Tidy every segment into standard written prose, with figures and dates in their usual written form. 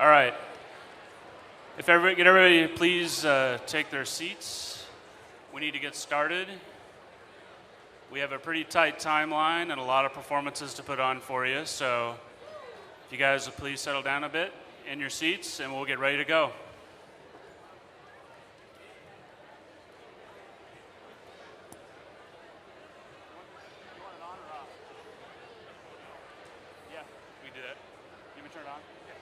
All right. If everybody, get everybody please take their seats. We need to get started. We have a pretty tight timeline and a lot of performances to put on for you. So if you guys will please settle down a bit in your seats and we'll get ready to go. Yeah, we did it. You can turn it on? Yeah.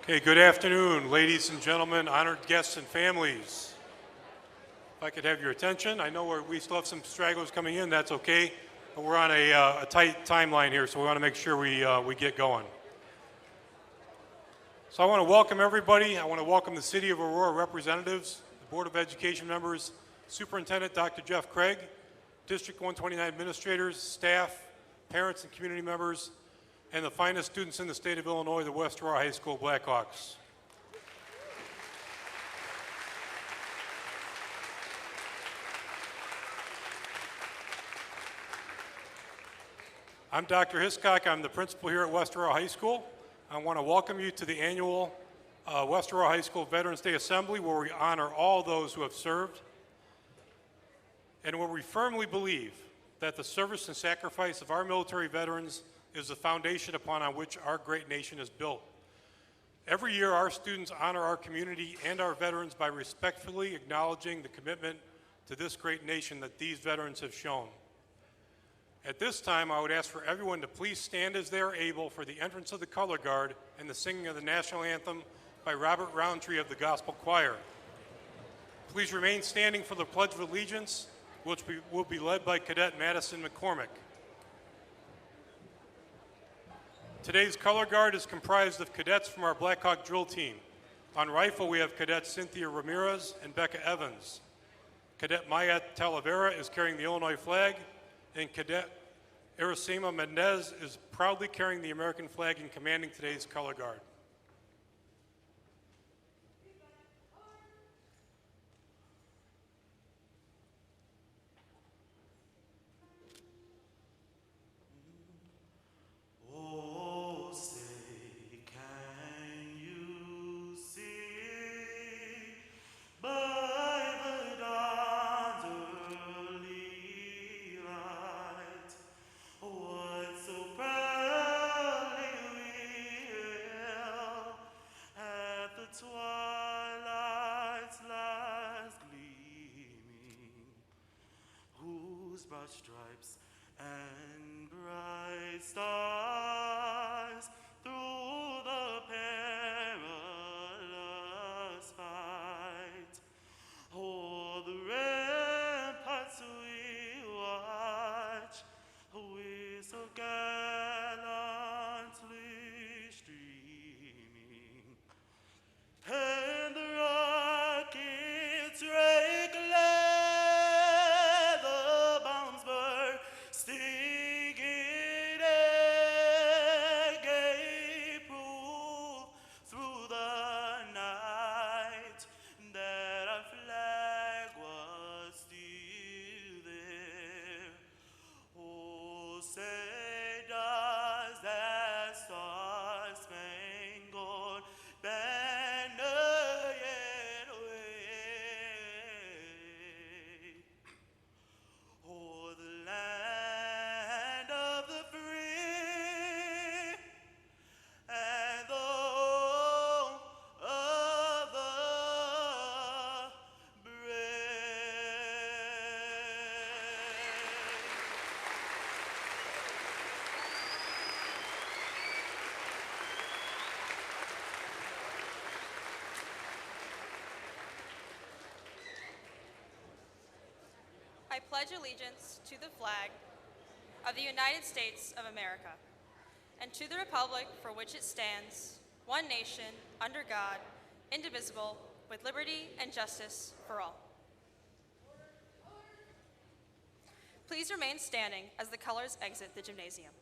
Okay, good afternoon, ladies and gentlemen, honored guests and families. If I could have your attention, I know we still have some stragglers coming in, that's okay, but we're on a tight timeline here, so we want to make sure we get going. So I want to welcome everybody. I want to welcome the City of Aurora representatives, the Board of Education members, Superintendent Dr. Jeff Craig, District 129 administrators, staff, parents and community members, and the finest students in the state of Illinois, the West Aurora High School Blackhawks. I'm Dr. Hiscock. I'm the principal here at West Aurora High School. I want to welcome you to the annual West Aurora High School Veterans Day Assembly, where we honor all those who have served, and where we firmly believe that the service and sacrifice of our military veterans is the foundation upon which our great nation is built. Every year, our students honor our community and our veterans by respectfully acknowledging the commitment to this great nation that these veterans have shown. At this time, I would ask for everyone to please stand as they are able for the entrance of the color guard and the singing of the national anthem by Robert Roundtree of the Gospel Choir. Please remain standing for the Pledge of Allegiance, which will be led by Cadet Madison McCormick. Today's color guard is comprised of cadets from our Blackhawk drill team. On rifle, we have Cadets Cynthia Ramirez and Becca Evans. Cadet Maya Talavera is carrying the Illinois flag, and Cadet Iracema Mendez is proudly carrying the American flag and commanding today's color guard. So proud. broad stripes and bright stars through the perilous fight. O'er the ramparts we watch, we so gallantly streaming, and the rockets rake leather bombs bursting in a gay proof through the night that our flag was still there. Oh, say does that star-spangled banner yet wave o'er the land of the free and the home of the brave. I pledge allegiance to the flag of the United States of America and to the republic for which it stands, one nation, under God, indivisible, with liberty and justice for all. Please remain standing as the colors exit the gymnasium.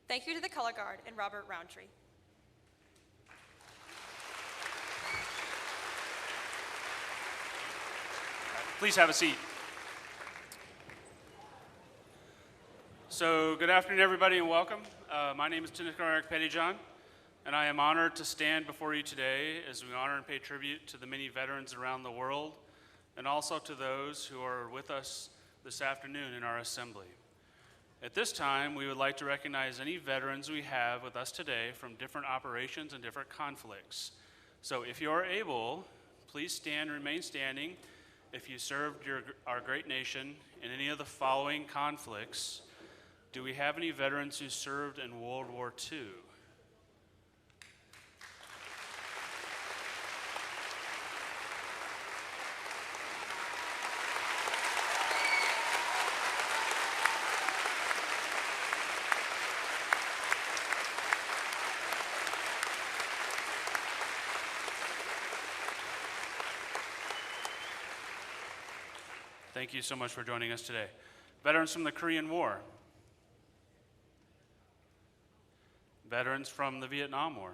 Thank you to the color guard and Robert Roundtree. Please have a seat. So, good afternoon, everybody, and welcome. My name is Tinakarak Pettyjohn, and I am honored to stand before you today as we honor and pay tribute to the many veterans around the world, and also to those who are with us this afternoon in our assembly. At this time, we would like to recognize any veterans we have with us today from different operations and different conflicts. So if you are able, please stand and remain standing if you served our great nation in any of the following conflicts. Do we have any veterans who served in World War II? Thank you so much for joining us today. Veterans from the Korean War. Veterans from the Vietnam War.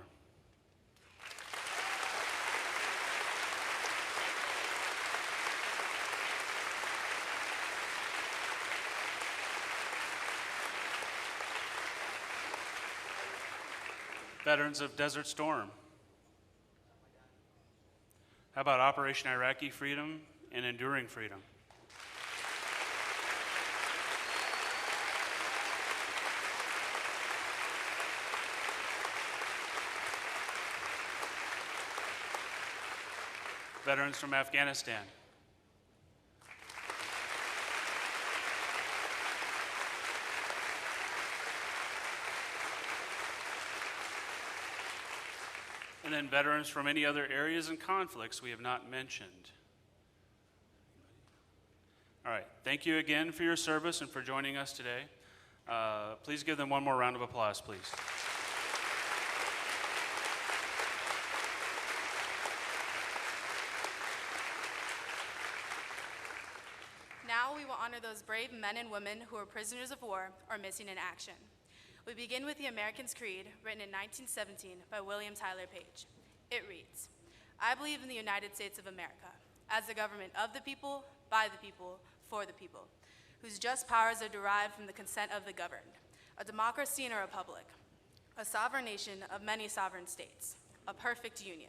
Veterans of Desert Storm. How about Operation Iraqi Freedom and Enduring Freedom? Veterans from Afghanistan. And then veterans from any other areas and conflicts we have not mentioned. All right, thank you again for your service and for joining us today. Please give them one more round of applause, please. Now we will honor those brave men and women who are prisoners of war or missing in action. We begin with the American's Creed, written in 1917 by William Tyler Page. It reads, "I believe in the United States of America, as the government of the people, by the people, for the people, whose just powers are derived from the consent of the governed, a democracy and a republic, a sovereign nation of many sovereign states, a perfect union,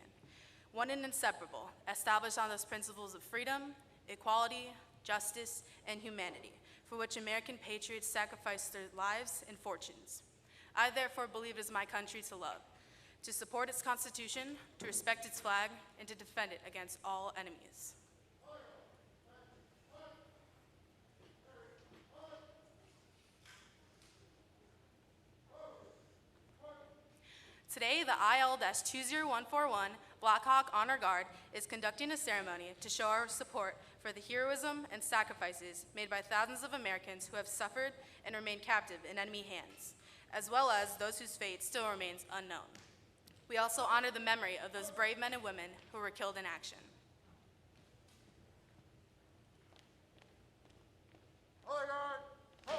one and inseparable, established on those principles of freedom, equality, justice, and humanity, for which American patriots sacrificed their lives and fortunes. I therefore believe it is my country to love, to support its Constitution, to respect its flag, and to defend it against all enemies. Today, the IL-20141 Black Hawk Honor Guard is conducting a ceremony to show our support for the heroism and sacrifices made by thousands of Americans who have suffered and remained captive in enemy hands, as well as those whose fate still remains unknown. We also honor the memory of those brave men and women who were killed in action. Honor guard, ho!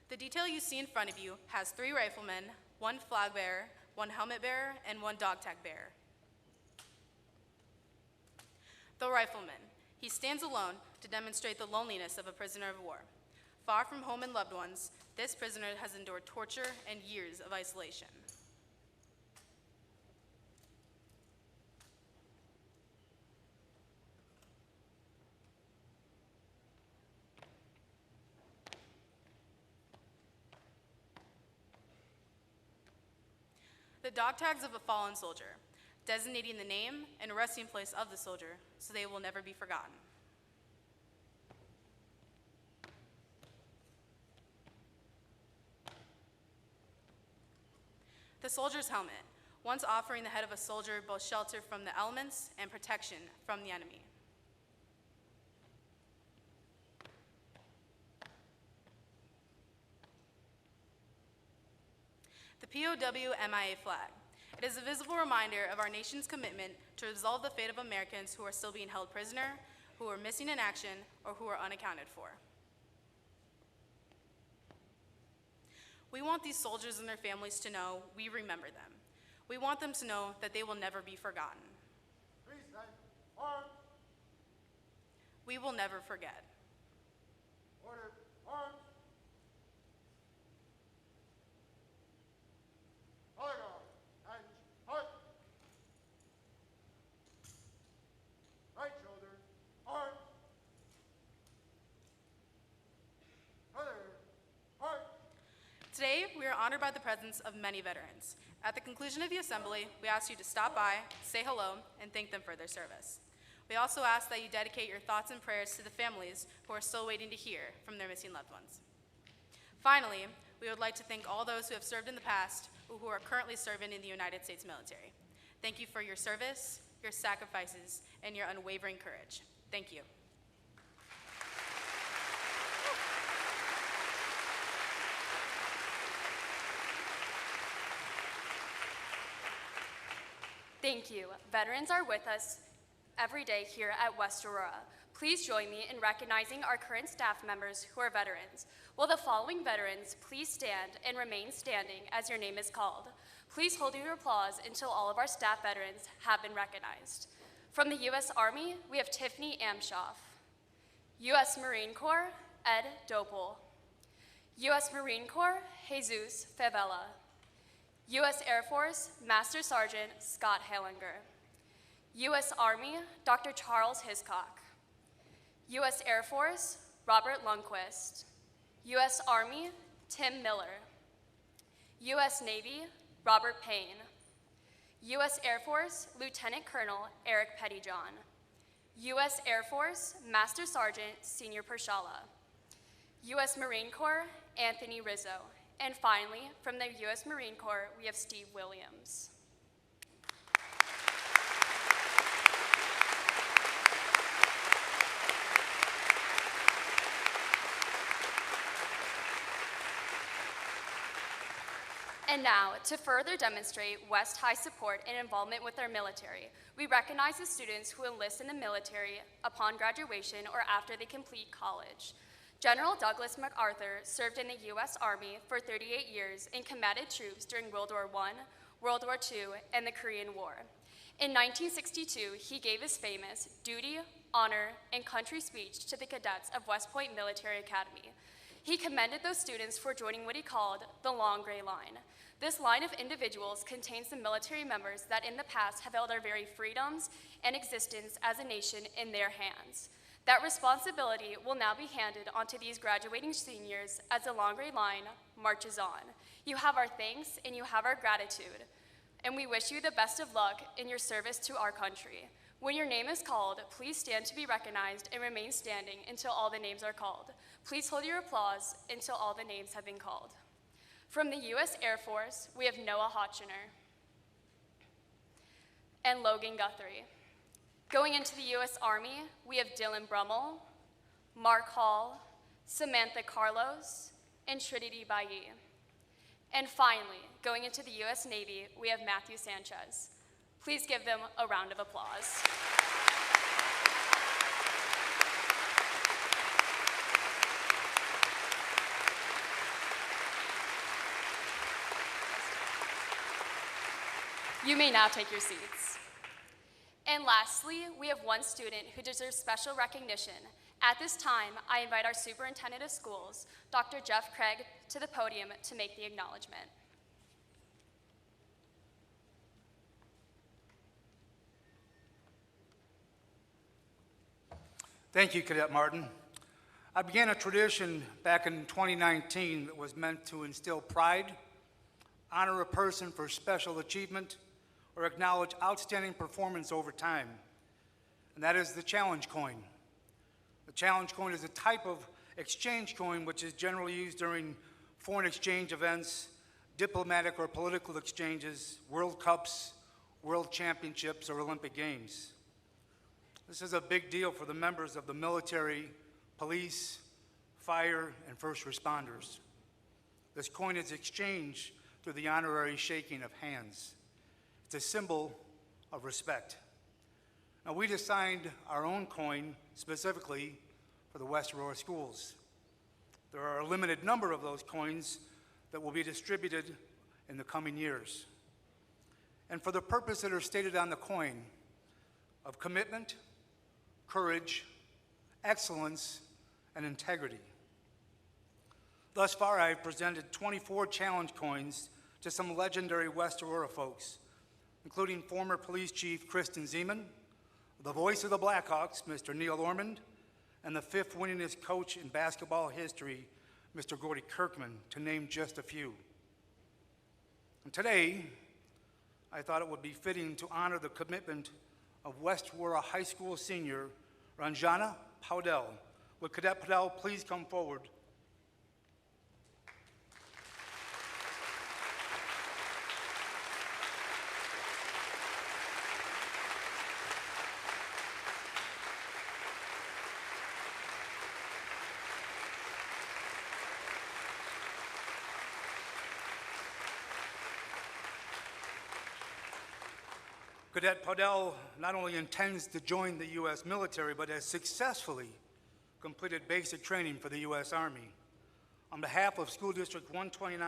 The detail you see in front of you has 3 riflemen, 1 flag bearer, 1 helmet bearer, and 1 dog tag bearer. The rifleman. He stands alone to demonstrate the loneliness of a prisoner of war. Far from home and loved ones, this prisoner has endured torture and years of isolation. The dog tags of a fallen soldier, designating the name and resting place of the soldier so they will never be forgotten. The soldier's helmet, once offering the head of a soldier both shelter from the elements and protection from the enemy. The POW MIA flag. It is a visible reminder of our nation's commitment to resolve the fate of Americans who are still being held prisoner, who are missing in action, or who are unaccounted for. We want these soldiers and their families to know we remember them. We want them to know that they will never be forgotten. Please stand. Arms. We will never forget. Order. Arms. Honor guard. Hands. Heart. Right shoulder. Arms. Other. Heart. Today, we are honored by the presence of many veterans. At the conclusion of the assembly, we ask you to stop by, say hello, and thank them for their service. We also ask that you dedicate your thoughts and prayers to the families who are still waiting to hear from their missing loved ones. Finally, we would like to thank all those who have served in the past or who are currently serving in the United States military. Thank you for your service, your sacrifices, and your unwavering courage. Thank you. Thank you. Veterans are with us every day here at West Aurora. Please join me in recognizing our current staff members who are veterans. Will the following veterans please stand and remain standing as your name is called? Please hold your applause until all of our staff veterans have been recognized. From the U.S. Army, we have Tiffany Amshoff. U.S. Marine Corps, Ed Dopel. U.S. Marine Corps, Jesus Favela. U.S. Air Force, Master Sergeant Scott Hallinger. U.S. Army, Dr. Charles Hiscock. U.S. Air Force, Robert Lundquist. U.S. Army, Tim Miller. U.S. Navy, Robert Payne. U.S. Air Force, Lieutenant Colonel Eric Pettyjohn. U.S. Air Force, Master Sergeant Senior Pershala. U.S. Marine Corps, Anthony Rizzo. And finally, from the U.S. Marine Corps, we have Steve Williams. And now, to further demonstrate West High support and involvement with our military, we recognize the students who enlist in the military upon graduation or after they complete college. General Douglas MacArthur served in the U.S. Army for 38 years and combated troops during World War I, World War II, and the Korean War. In 1962, he gave his famous duty, honor, and country speech to the cadets of West Point Military Academy. He commended those students for joining what he called the Long Gray Line. This line of individuals contains the military members that in the past have held our very freedoms and existence as a nation in their hands. That responsibility will now be handed onto these graduating seniors as the Long Gray Line marches on. You have our thanks and you have our gratitude, and we wish you the best of luck in your service to our country. When your name is called, please stand to be recognized and remain standing until all the names are called. Please hold your applause until all the names have been called. From the U.S. Air Force, we have Noah Hotchiner and Logan Guthrie. Going into the U.S. Army, we have Dylan Brummel, Mark Hall, Samantha Carlos, and Trinity Bailly. And finally, going into the U.S. Navy, we have Matthew Sanchez. Please give them a round of applause. You may now take your seats. And lastly, we have one student who deserves special recognition. At this time, I invite our Superintendent of Schools, Dr. Jeff Craig, to the podium to make the acknowledgement. Thank you, Cadet Martin. I began a tradition back in 2019 that was meant to instill pride, honor a person for special achievement, or acknowledge outstanding performance over time, and that is the challenge coin. The challenge coin is a type of exchange coin which is generally used during foreign exchange events, diplomatic or political exchanges, World Cups, World Championships, or Olympic Games. This is a big deal for the members of the military, police, fire, and first responders. This coin is exchanged through the honorary shaking of hands. It's a symbol of respect. Now, we designed our own coin specifically for the West Aurora schools. There are a limited number of those coins that will be distributed in the coming years. And for the purpose that are stated on the coin of commitment, courage, excellence, and integrity. Thus far, I've presented 24 challenge coins to some legendary West Aurora folks, including former police chief Kristen Zeman, the voice of the Blackhawks, Mr. Neil Ormond, and the fifth winningest coach in basketball history, Mr. Gordy Kirkman, to name just a few. And today, I thought it would be fitting to honor the commitment of West Aurora High School senior Ranjana Powdell. Would Cadet Powdell please come forward? Cadet Powdell not only intends to join the U.S. military, but has successfully completed basic training for the U.S. Army. On behalf of School District 129,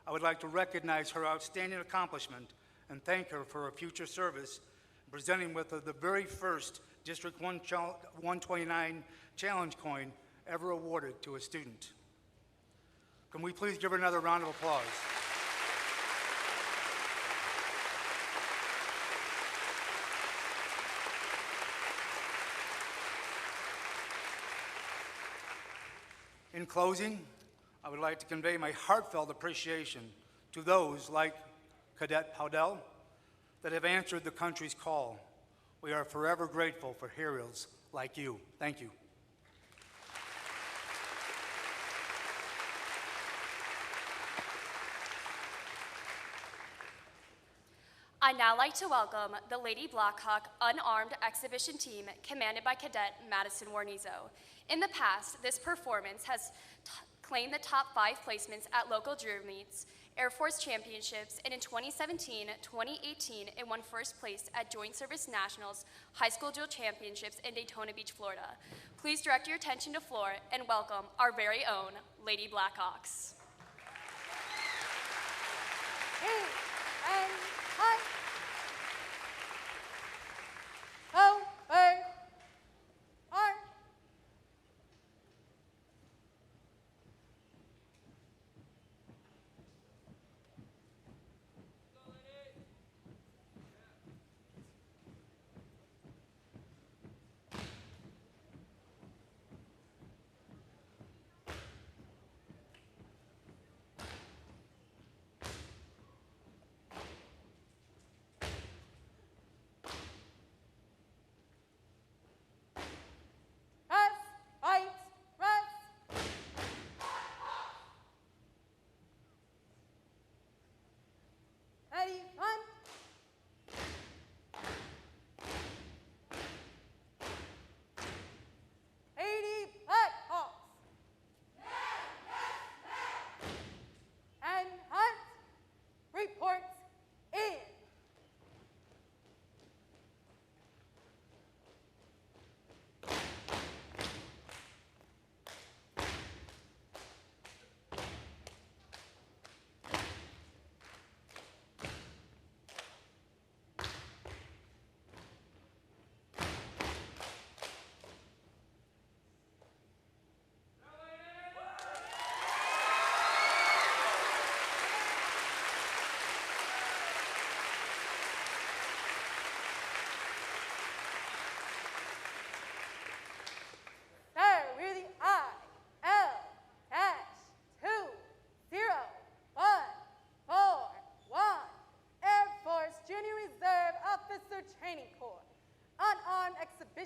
I would like to recognize her outstanding accomplishment and thank her for her future service, presenting with her the very first District 129 challenge coin ever awarded to a student. Can we please give her another round of applause? In closing, I would like to convey my heartfelt appreciation to those like Cadet Powdell that have answered the country's call. We are forever grateful for heroes like you. Thank you. I'd now like to welcome the Lady Blackhawk Unarmed Exhibition Team, commanded by Cadet Madison Warnizo. In the past, this performance has claimed the top 5 placements at local drill meets, Air Force Championships, and in 2017, 2018, it won first place at Joint Service Nationals High School Drill Championships in Daytona Beach, Florida. Please direct your attention to floor and welcome our very own Lady Blackhawks. Hey, and hi. Oh, hey.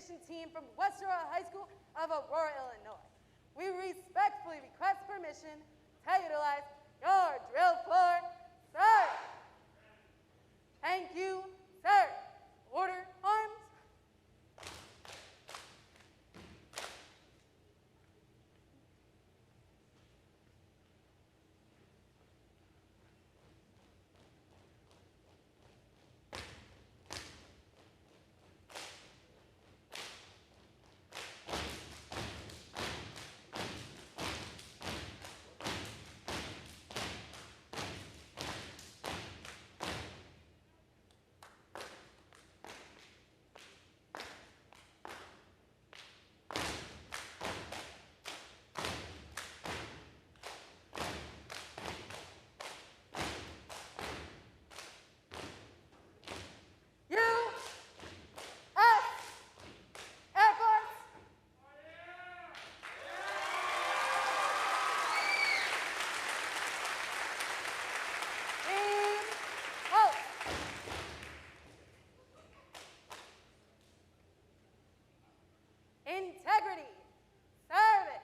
exhibition team from West Aurora High School of Aurora, Illinois. We respectfully request permission to utilize your drill floor, sir. Thank you, sir. Order arms. Integrity, service.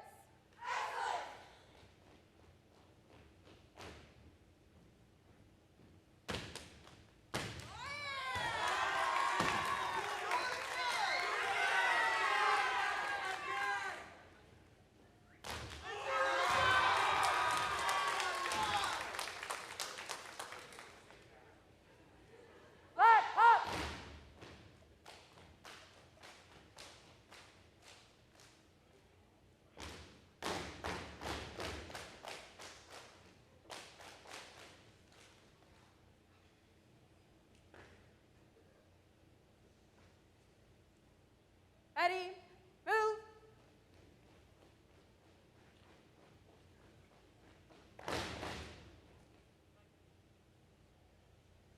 Black Hawk. Ready, move.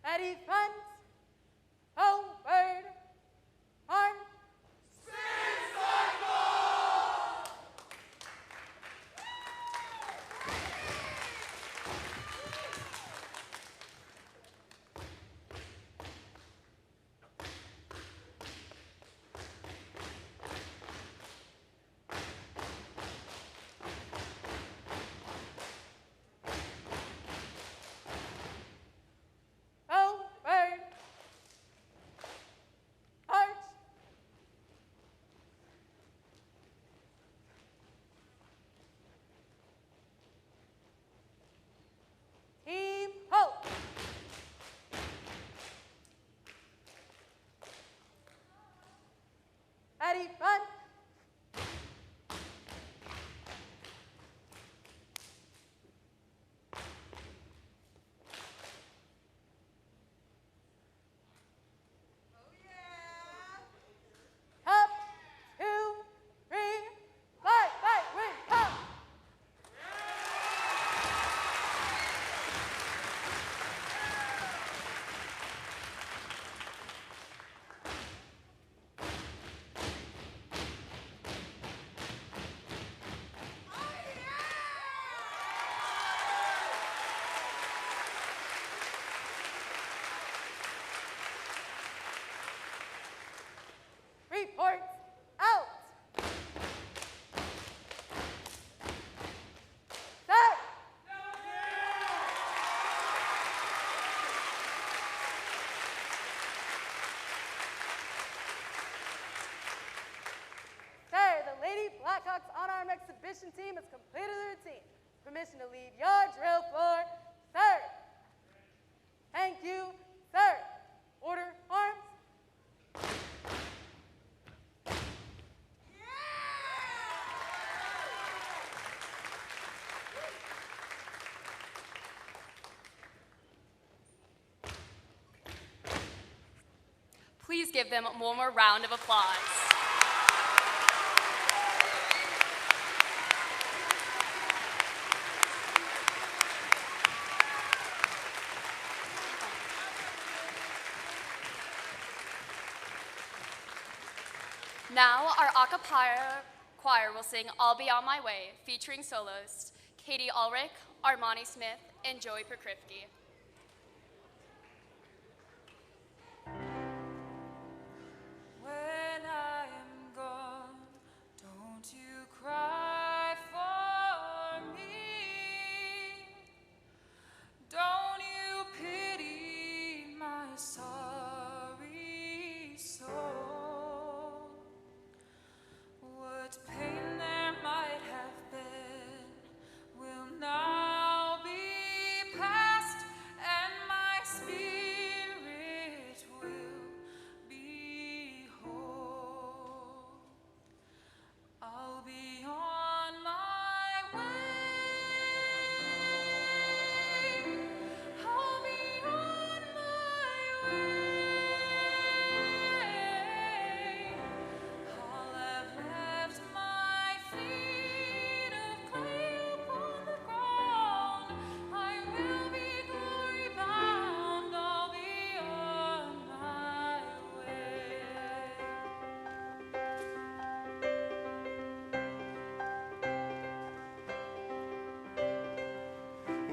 Ready, front, forward, arm. Forward, arch. Team hope. Ready, front. Up, 2, 3, fight, win, come. Reports out. Sir. Sir, the Lady Blackhawks unarmed exhibition team has completed their routine. Permission to leave your drill floor, sir. Thank you, sir. Order arms. Please give them one more round of applause. Now our a cappella choir will sing I'll Be On My Way, featuring soloists Katie Ulrich, Armani Smith, and Joey Prokrifke. When I am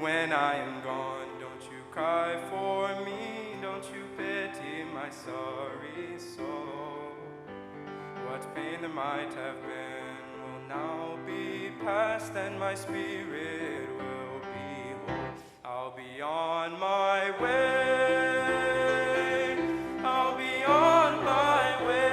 When I am gone, don't you cry for me, don't you pity my sorry soul. What pain there might have been will now be past, and my spirit will be whole. I'll be on my way, I'll be on my way.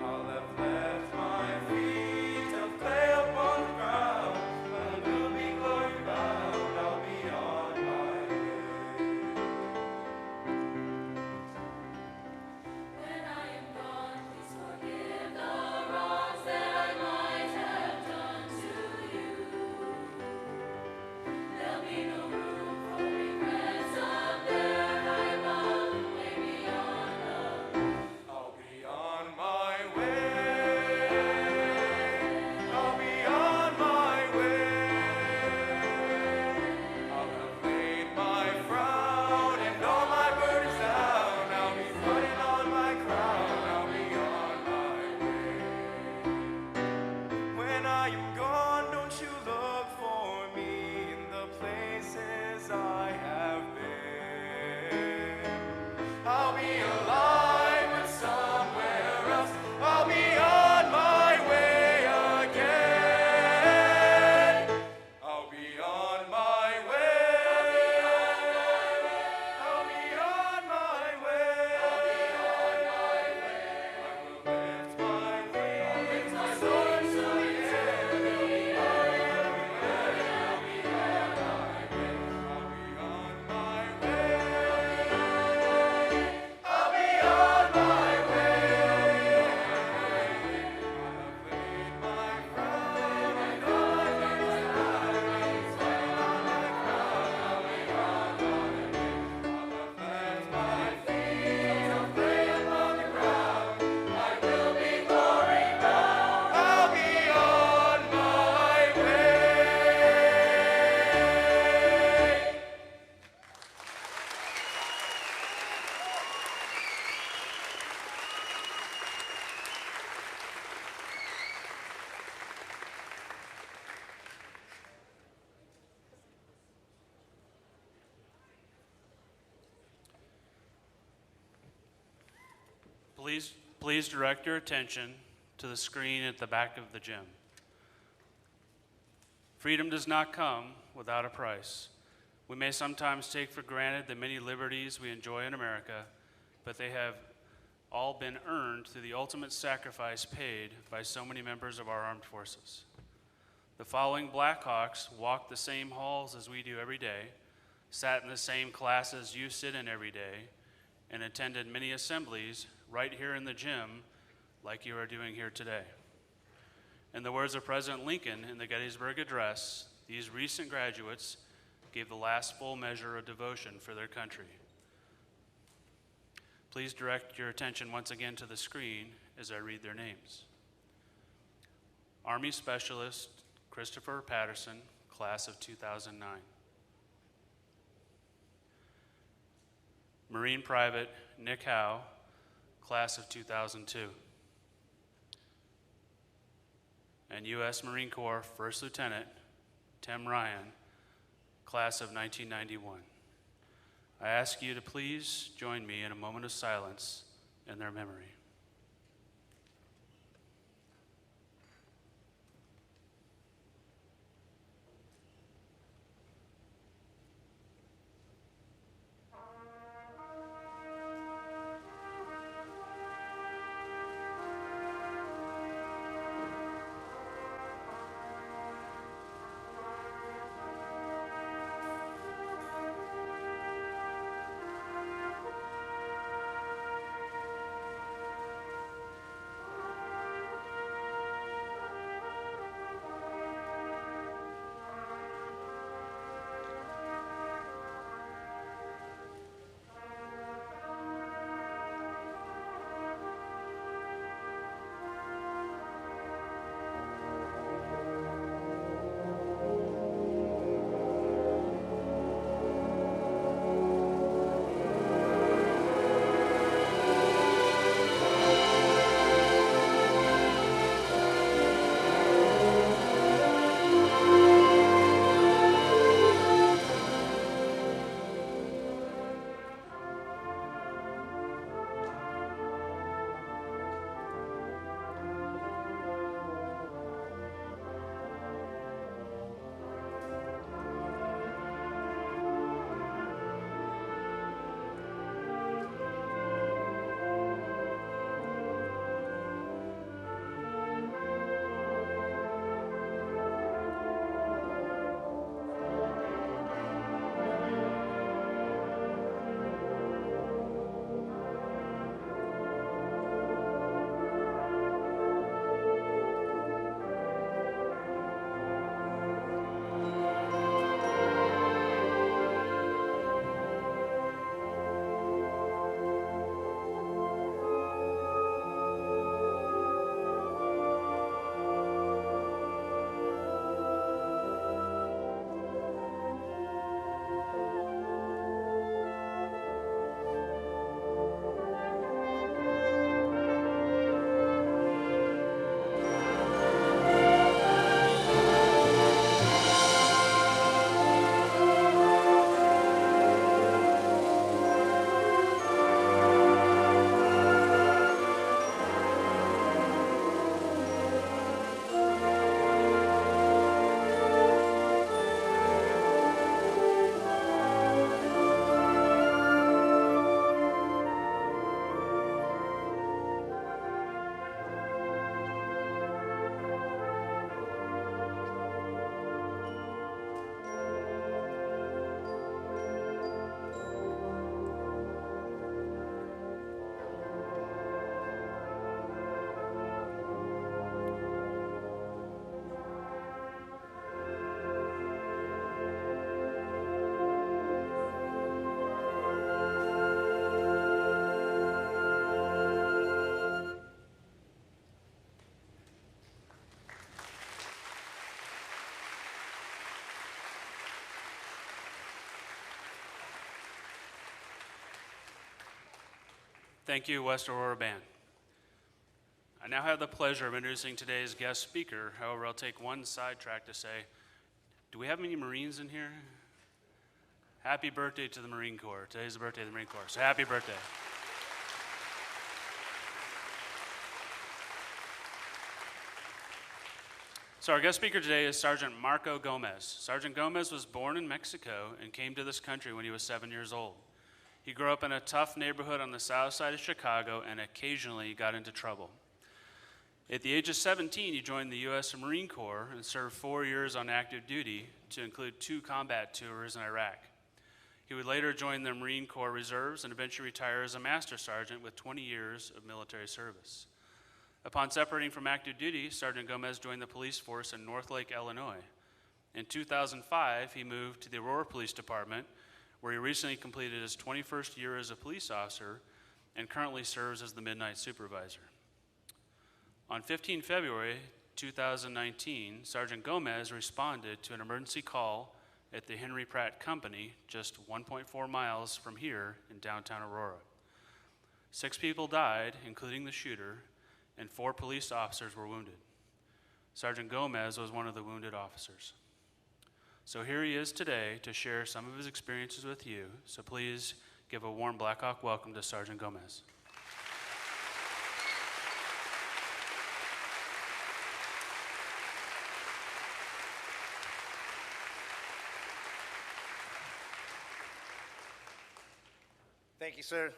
I'll have left my feet of clay upon the ground, but I will be glory bound. I'll be on my way. When I am gone, please forgive the wrongs that I might have done to you. There'll be no room for regrets up there. I love may be on the I'll be on my way. I'll be on my way. I'll have laid my frown and all my burdens down. I'll be putting on my crown. I'll be on my way. When I am gone, don't you look for me in the places I have been. I'll be alive, but somewhere else. I'll be on my way again. I'll be on my way. I'll be on my way. I will lift my wings, my soar to the air. I'll be on my way. I'll be on my way. I've laid my crown and all my burdens down. He's laying on my crown. I'll be on my way. I'll have my feet of clay upon the ground. I will be glory bound. I'll be on my way. Please direct your attention to the screen at the back of the gym. Freedom does not come without a price. We may sometimes take for granted the many liberties we enjoy in America, but they have all been earned through the ultimate sacrifice paid by so many members of our armed forces. The following Blackhawks walked the same halls as we do every day, sat in the same classes you sit in every day, and attended many assemblies right here in the gym like you are doing here today. In the words of President Lincoln in the Gettysburg Address, these recent graduates gave the last full measure of devotion for their country. Please direct your attention once again to the screen as I read their names. Army Specialist Christopher Patterson, class of 2009. Marine Private Nick Howe, class of 2002. And U.S. Marine Corps First Lieutenant Tim Ryan, class of 1991. I ask you to please join me in a moment of silence in their memory. Thank you, West Aurora Band. I now have the pleasure of introducing today's guest speaker. However, I'll take one sidetrack to say, do we have any Marines in here? Happy birthday to the Marine Corps. Today's the birthday of the Marine Corps, so happy birthday. So our guest speaker today is Sergeant Marco Gomez. Sergeant Gomez was born in Mexico and came to this country when he was 7 years old. He grew up in a tough neighborhood on the south side of Chicago and occasionally got into trouble. At the age of 17, he joined the U.S. Marine Corps and served 4 years on active duty, to include 2 combat tours in Iraq. He would later join the Marine Corps Reserves and eventually retire as a Master Sergeant with 20 years of military service. Upon separating from active duty, Sergeant Gomez joined the police force in North Lake, Illinois. In 2005, he moved to the Aurora Police Department, where he recently completed his 21st year as a police officer and currently serves as the Midnight Supervisor. On 15 February 2019, Sergeant Gomez responded to an emergency call at the Henry Pratt Company, just 1.4 miles from here in downtown Aurora. 6 people died, including the shooter, and 4 police officers were wounded. Sergeant Gomez was one of the wounded officers. So here he is today to share some of his experiences with you. So please give a warm Blackhawk welcome to Sergeant Gomez. Thank you, sir.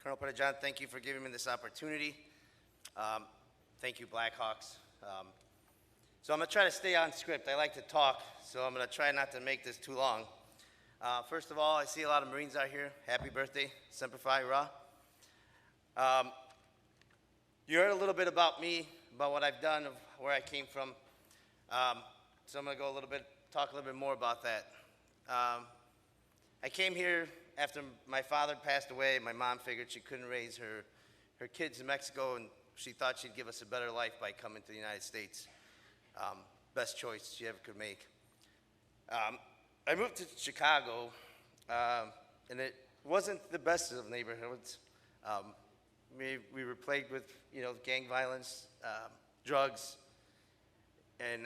Colonel Pettijohn, thank you for giving me this opportunity. Thank you, Blackhawks. So I'm going to try to stay on script. I like to talk, so I'm going to try not to make this too long. First of all, I see a lot of Marines out here. Happy birthday, Semper Fi, Ra. You heard a little bit about me, about what I've done, of where I came from. So I'm going to talk a little bit more about that. I came here after my father passed away. My mom figured she couldn't raise her kids in Mexico, and she thought she'd give us a better life by coming to the United States. Best choice she ever could make. I moved to Chicago, and it wasn't the best of neighborhoods. We were plagued with, gang violence, drugs, and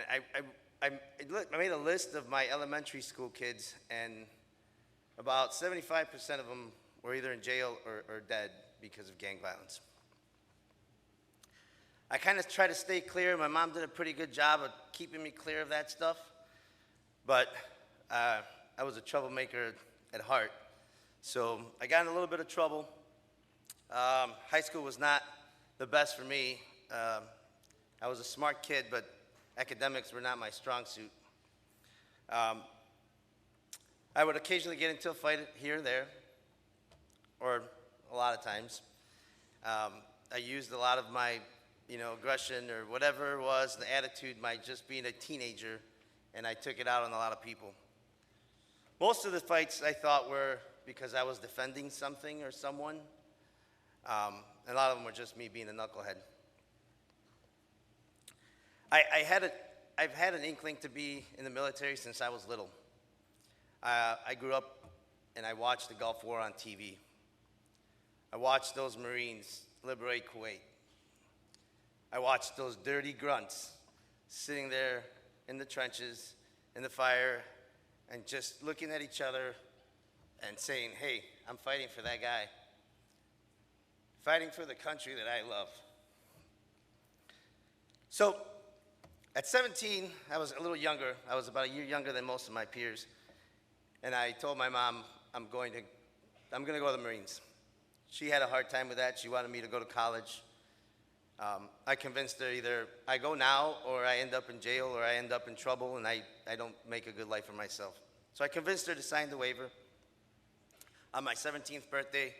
I made a list of my elementary school kids, and about 75% of them were either in jail or dead because of gang violence. I kind of try to stay clear. My mom did a pretty good job of keeping me clear of that stuff, but I was a troublemaker at heart. So I got in a little bit of trouble. High school was not the best for me. I was a smart kid, but academics were not my strong suit. I would occasionally get into a fight here and there, or a lot of times. I used a lot of my, aggression or whatever it was, the attitude, my just being a teenager, and I took it out on a lot of people. Most of the fights I thought were because I was defending something or someone. And a lot of them were just me being a knucklehead. I've had an inkling to be in the military since I was little. I grew up and I watched the Gulf War on TV. I watched those Marines liberate Kuwait. I watched those dirty grunts sitting there in the trenches, in the fire, and just looking at each other and saying, hey, I'm fighting for that guy. Fighting for the country that I love. So, at 17, I was a little younger. I was about a year younger than most of my peers. And I told my mom, I'm going to go to the Marines. She had a hard time with that. She wanted me to go to college. I convinced her either I go now or I end up in jail or I end up in trouble and I don't make a good life for myself. So I convinced her to sign the waiver. On my 17th birthday,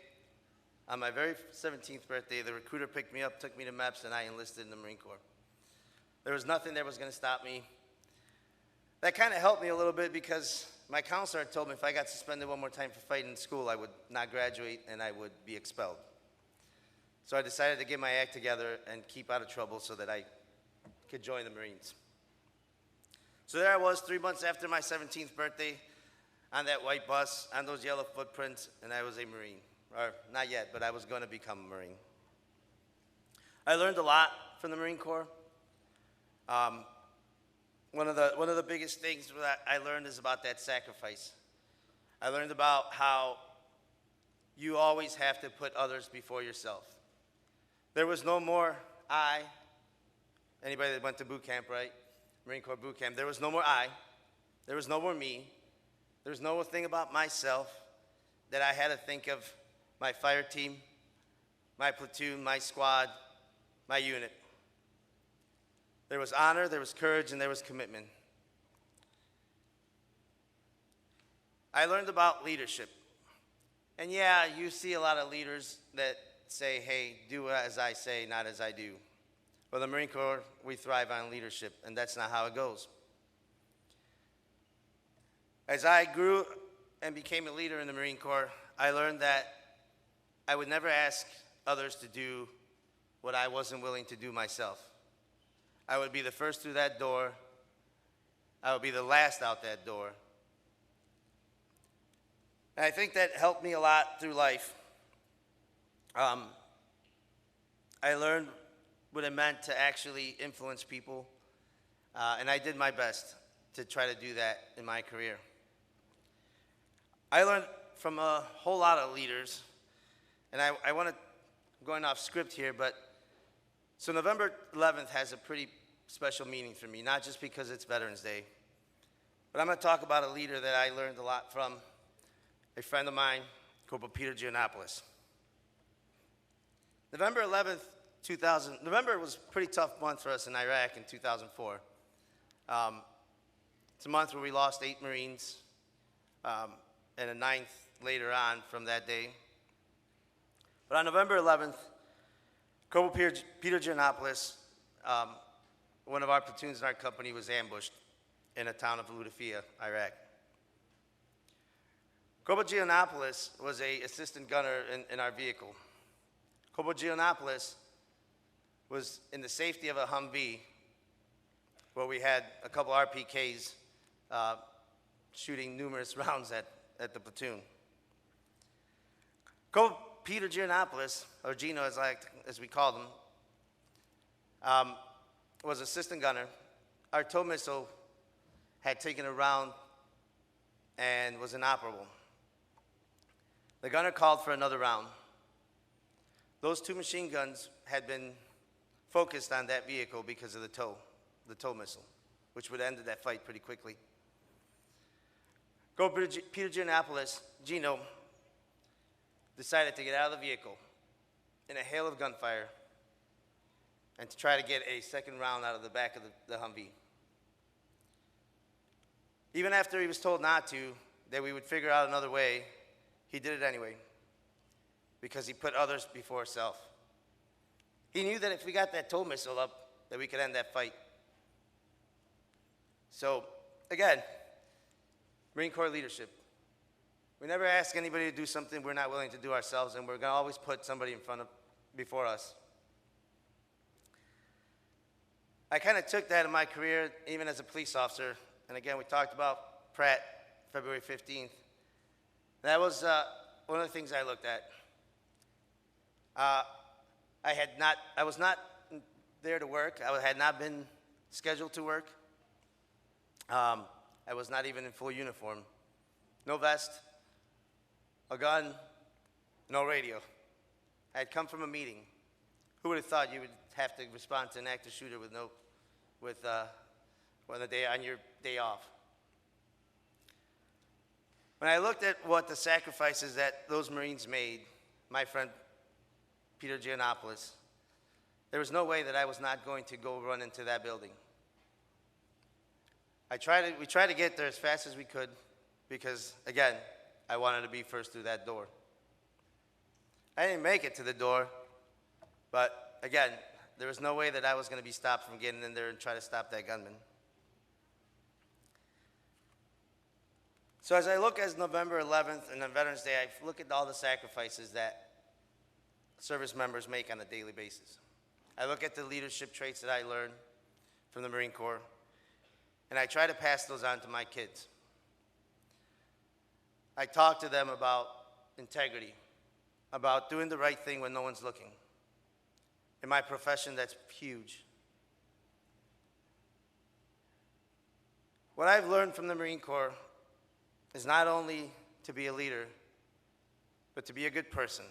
on my very 17th birthday, the recruiter picked me up, took me to MEPS, and I enlisted in the Marine Corps. There was nothing that was going to stop me. That kind of helped me a little bit because my counselor had told me if I got suspended one more time for fighting in school, I would not graduate and I would be expelled. So I decided to get my act together and keep out of trouble so that I could join the Marines. So there I was 3 months after my 17th birthday on that white bus, on those yellow footprints, and I was a Marine. or not yet, but I was going to become a Marine. I learned a lot from the Marine Corps. One of the biggest things that I learned is about that sacrifice. I learned about how you always have to put others before yourself. There was no more I. Anybody that went to boot camp, right? Marine Corps boot camp. There was no more I. There was no more me. There was no thing about myself that I had to think of my fire team, my platoon, my squad, my unit. There was honor, there was courage, and there was commitment. I learned about leadership. And yeah, you see a lot of leaders that say, hey, do as I say, not as I do. Well, the Marine Corps, we thrive on leadership, and that's not how it goes. As I grew and became a leader in the Marine Corps, I learned that I would never ask others to do what I wasn't willing to do myself. I would be the first through that door. I would be the last out that door. And I think that helped me a lot through life. I learned what it meant to actually influence people, and I did my best to try to do that in my career. I learned from a whole lot of leaders, and I want to, going off script here, but so November 11th has a pretty special meaning for me, not just because it's Veterans Day, but I'm going to talk about a leader that I learned a lot from, a friend of mine, Corporal Peter Giannopoulos. November 11th, November was a pretty tough month for us in Iraq in 2004. It's a month where we lost 8 Marines and a 9th later on from that day. But on November 11th, Corporal Peter Giannopoulos, one of our platoons in our company, was ambushed in a town of Lutafia, Iraq. Corporal Giannopoulos was an assistant gunner in our vehicle. Corporal Giannopoulos was in the safety of a Humvee where we had a couple RPKs shooting numerous rounds at the platoon. Corporal Peter Giannopoulos, or Gino as we called him, was assistant gunner. Our tow missile had taken a round and was inoperable. The gunner called for another round. Those 2 machine guns had been focused on that vehicle because of the tow missile, which would end that fight pretty quickly. Corporal Peter Giannopoulos, Gino, decided to get out of the vehicle in a hail of gunfire and to try to get a second round out of the back of the Humvee. Even after he was told not to, that we would figure out another way, he did it anyway because he put others before self. He knew that if we got that tow missile up, that we could end that fight. So, again, Marine Corps leadership. We never ask anybody to do something we're not willing to do ourselves, and we're going to always put somebody before us. I kind of took that in my career, even as a police officer. And again, we talked about Pratt, February 15th. That was one of the things I looked at. I was not there to work. I had not been scheduled to work. I was not even in full uniform. No vest, a gun, no radio. I had come from a meeting. Who would have thought you would have to respond to an active shooter on your day off? When I looked at what the sacrifices that those Marines made, my friend Peter Giannopoulos, there was no way that I was not going to go run into that building. We tried to get there as fast as we could because, again, I wanted to be first through that door. I didn't make it to the door, but again, there was no way that I was going to be stopped from getting in there and try to stop that gunman. So as I look at November 11th and on Veterans Day, I look at all the sacrifices that service members make on a daily basis. I look at the leadership traits that I learned from the Marine Corps, and I try to pass those on to my kids. I talk to them about integrity. about doing the right thing when no one's looking. In my profession, that's huge. What I've learned from the Marine Corps is not only to be a leader, but to be a good person,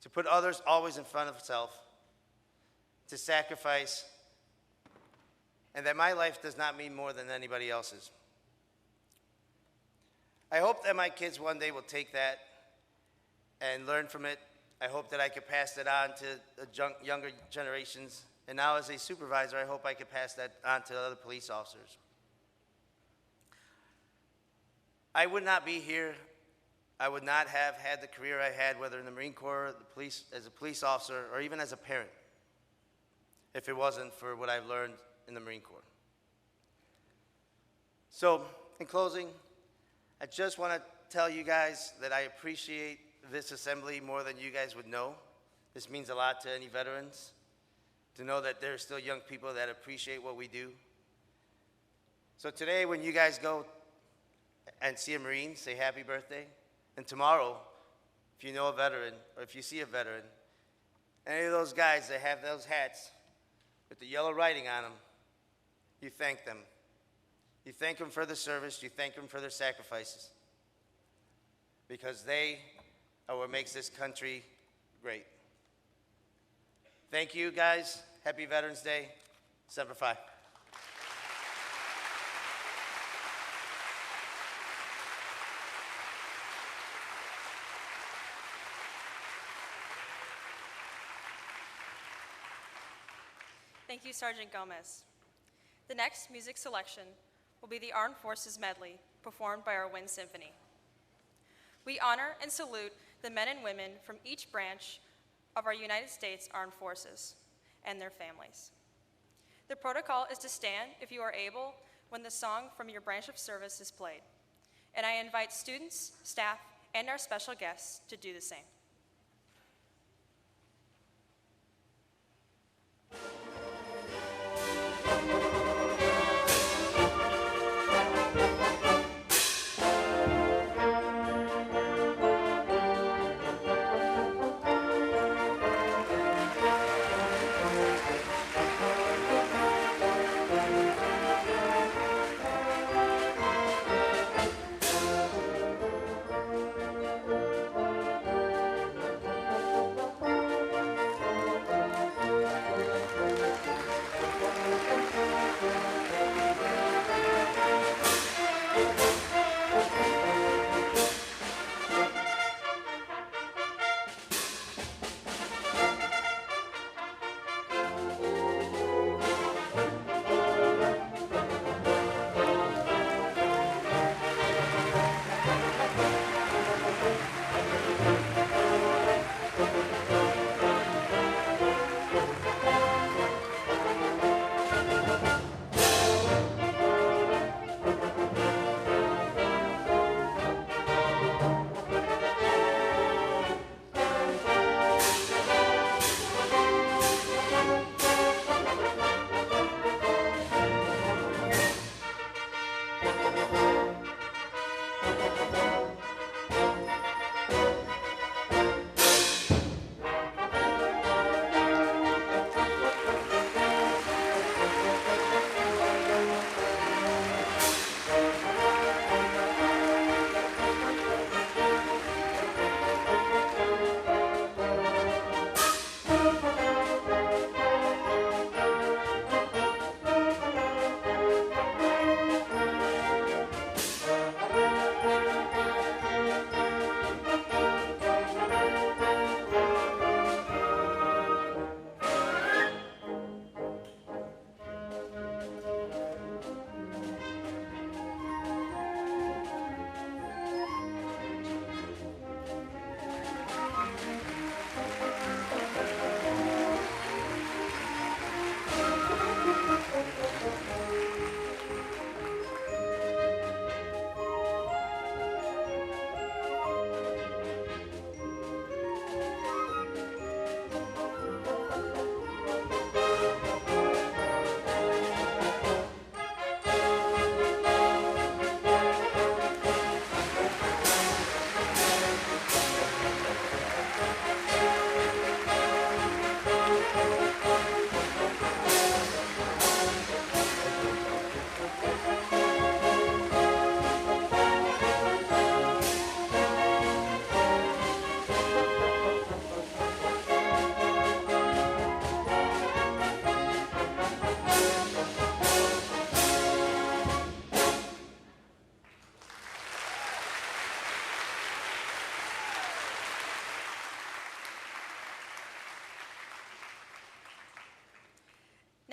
to put others always in front of self, to sacrifice, and that my life does not mean more than anybody else's. I hope that my kids one day will take that and learn from it. I hope that I could pass it on to the younger generations. And now as a supervisor, I hope I could pass that on to other police officers. I would not be here. I would not have had the career I had, whether in the Marine Corps, the police, as a police officer, or even as a parent, if it wasn't for what I've learned in the Marine Corps. So, in closing, I just want to tell you guys that I appreciate this assembly more than you guys would know. This means a lot to any veterans, to know that there are still young people that appreciate what we do. So today, when you guys go and see a Marine, say happy birthday. And tomorrow, if you know a veteran, or if you see a veteran, any of those guys that have those hats with the yellow writing on them, you thank them. You thank them for the service, you thank them for their sacrifices, because they are what makes this country great. Thank you, guys. Happy Veterans Day, Semper Fi. Thank you, Sergeant Gomez. The next music selection will be the Armed Forces Medley, performed by our Wind Symphony. We honor and salute the men and women from each branch of our United States Armed Forces and their families. The protocol is to stand, if you are able, when the song from your branch of service is played. And I invite students, staff, and our special guests to do the same.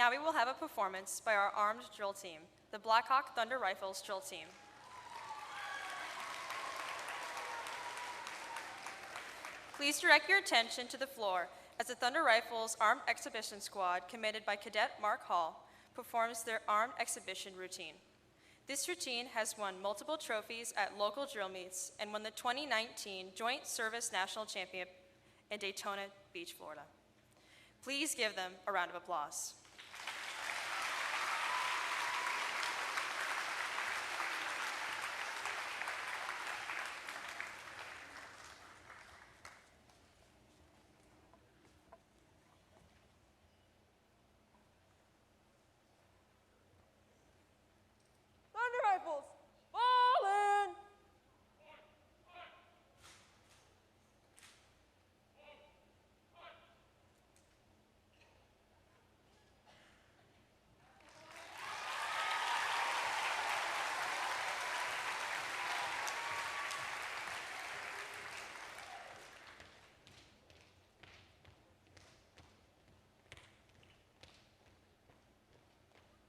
Now we will have a performance by our armed drill team, the Blackhawk Thunder Rifles drill team. Please direct your attention to the floor as the Thunder Rifles Armed Exhibition Squad, commanded by Cadet Mark Hall, performs their armed exhibition routine. This routine has won multiple trophies at local drill meets and won the 2019 Joint Service National Champion in Daytona Beach, Florida. Please give them a round of applause. Thunder Rifles, fall in!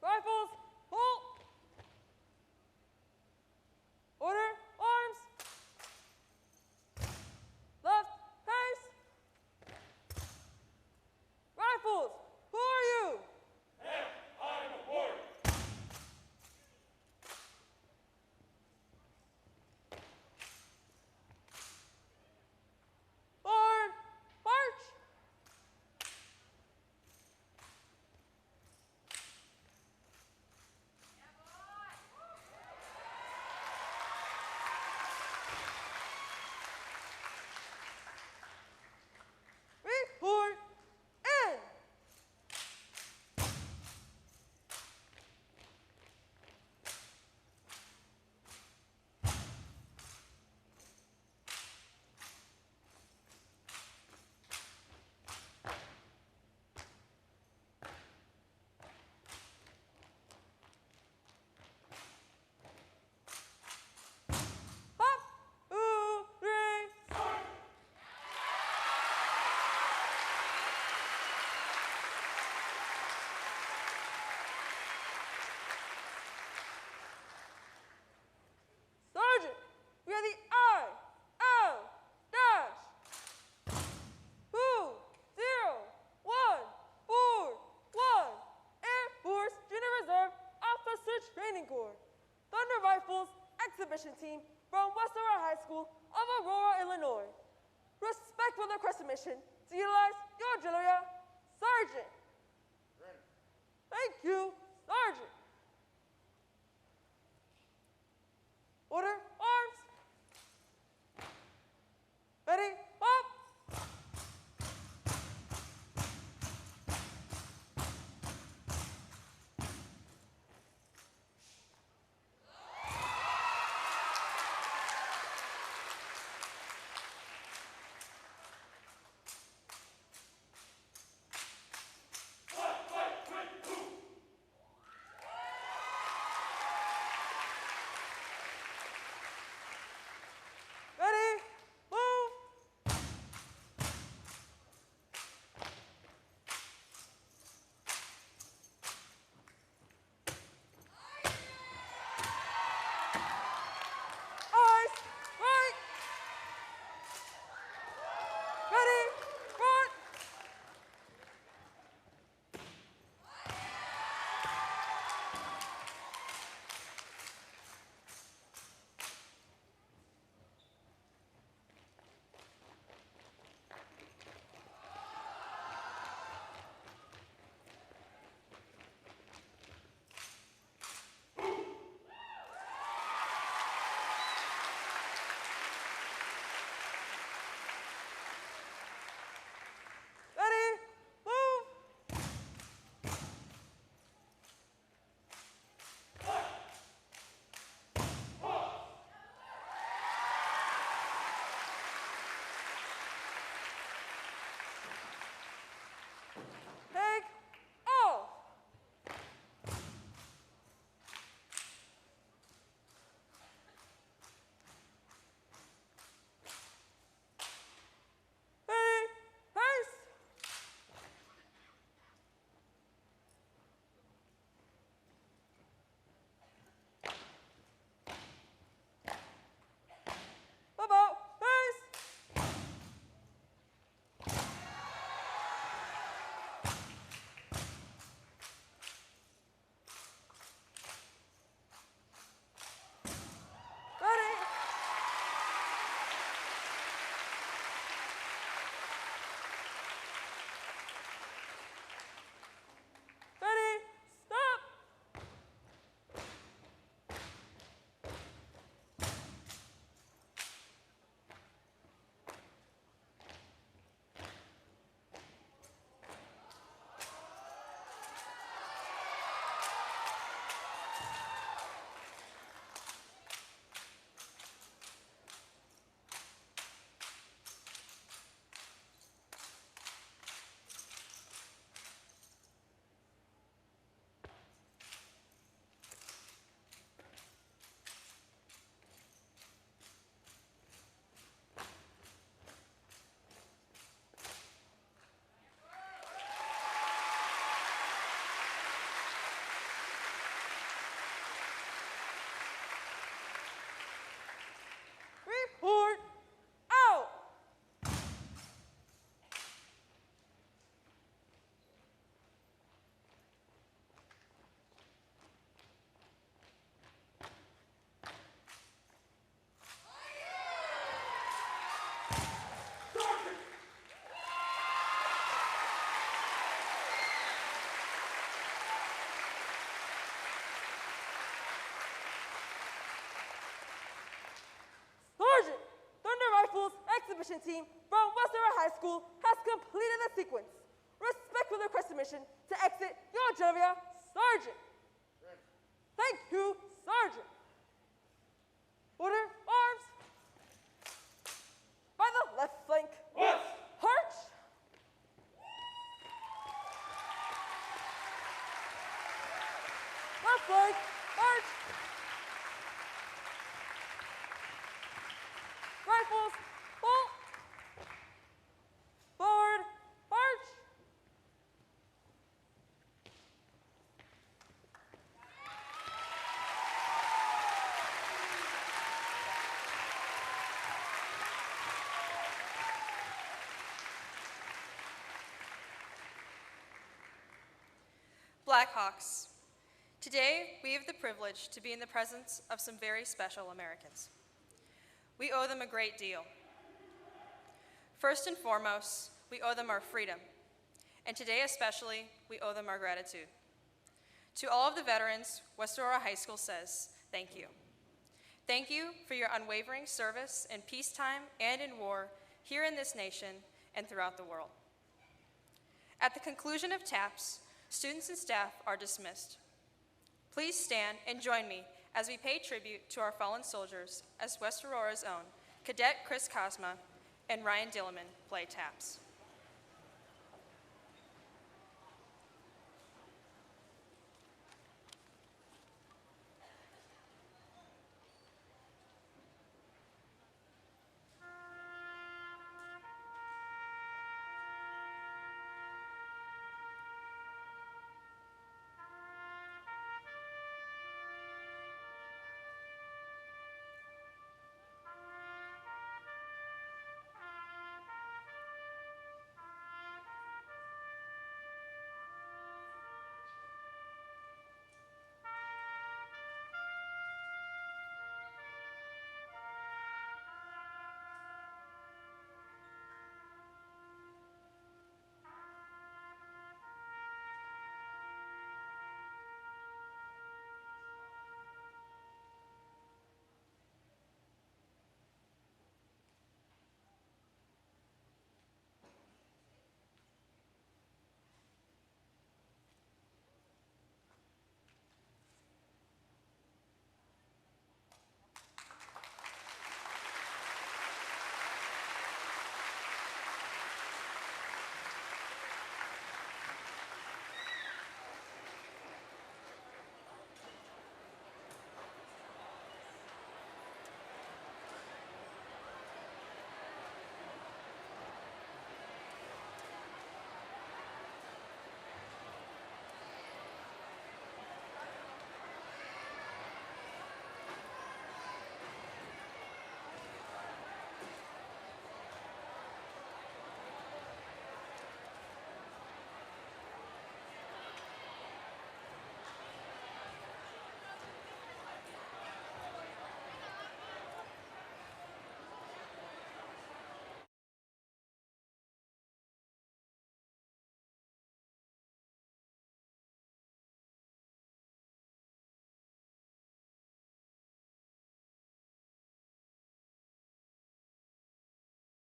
Rifles, halt! Order, arms! Left, pace! Rifles, who are you? Forward, march! Report in! Hop, ooh, three, Sergeant, we are the IL dash 2041 Air Force Junior Reserve Officer Training Corps Thunder Rifles Exhibition Team from West Aurora High School of Aurora, Illinois. Respectful request mission to utilize your drill area, Sergeant. Thank you, Sergeant. Order, arms. Ready, up. exhibition team from West Aurora High School has completed the sequence. Respectfully request permission to exit your Genevieve Sergeant. Thank you, Sergeant. Order, arms. By the left flank. March. Left flank, march. Rifles, halt. Forward, march. Blackhawks. Today, we have the privilege to be in the presence of some very special Americans. We owe them a great deal. First and foremost, we owe them our freedom, and today especially, we owe them our gratitude. To all of the veterans, West Aurora High School says, thank you. Thank you for your unwavering service in peacetime and in war here in this nation and throughout the world. At the conclusion of TAPS, students and staff are dismissed. Please stand and join me as we pay tribute to our fallen soldiers as West Aurora's own Cadet Chris Cosma and Ryan Dillerman play TAPS.